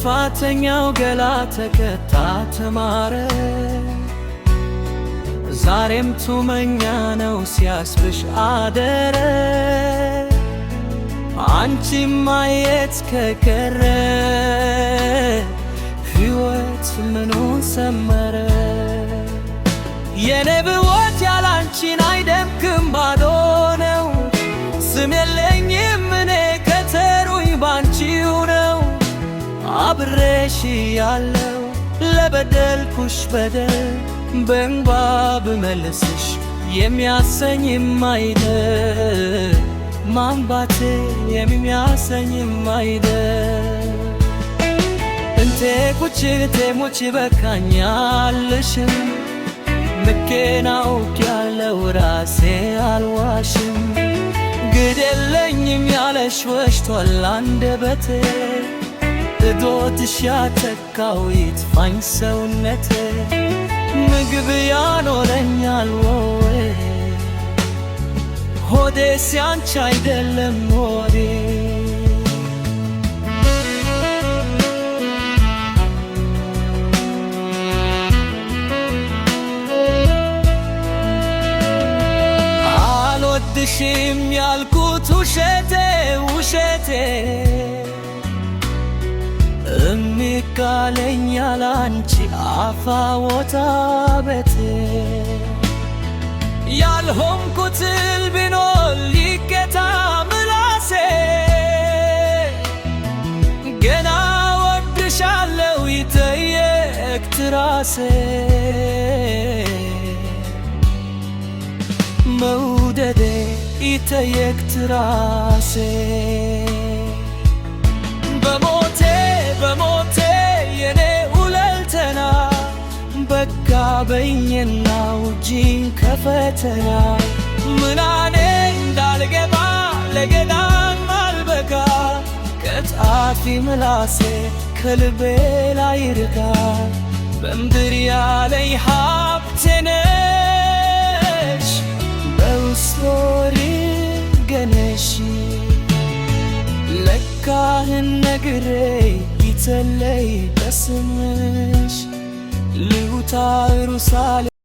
የጥፋተኛው ገላ ተከታ ተማረ። ዛሬም ቱመኛ ነው ሲያስብሽ አደረ። አንቺም ማየት ከቀረ ሕይወት ምኑን ሰመረ? የኔ ሕይወት ያላንቺን አይደምቅም ባዶ ነው። ስም የለኝም እኔ ከተሩኝ ባንቺው ነው። አብሬሽ ያለው ለበደልኩሽ በደል በእንባ ብመልስሽ የሚያሰኝም አይደል። ማንባቴ የሚያሰኝም አይደል። እንቴ ቁጭቴ ሞች በካኛለሽም ልኬን አውቄያለሁ ራሴ አልዋሽም። ግድ የለኝም ያለሽ ወሽቷል አንደበቴ። እዶትሽ ያተካው ይጥፋኝ ሰውነቴ። ምግብ ያኖረኛል ወይ ሆዴ ሲያንቺ አይደለም ሆዴ። አልወድሽም ያልኩት ውሸቴ ውሸቴ እሚካለኝ ያላንቺ አፋወታ ቤቴ። ያልሆንኩትል ቢኖር ይገታ ምላሴ። ገና ወድሻለው ይጠየቅ ትራሴ። መውደዴ ይጠየቅ ትራሴ። በሞቴ በሞቴ የኔ ውለልተና በቃ በይኝና ውጪኝ ከፈተና። ምናኔ እንዳልገባ ለገዳም አልበቃ ከጣፊ ምላሴ ከልቤ ላይ ርቃ። በምድር ያለኝ ሀብቴ ነሽ በውስጦሪ ገነሽ። ለካህን ነግሬ ይተለይ በስምሽ ልውታ ኢየሩሳሌም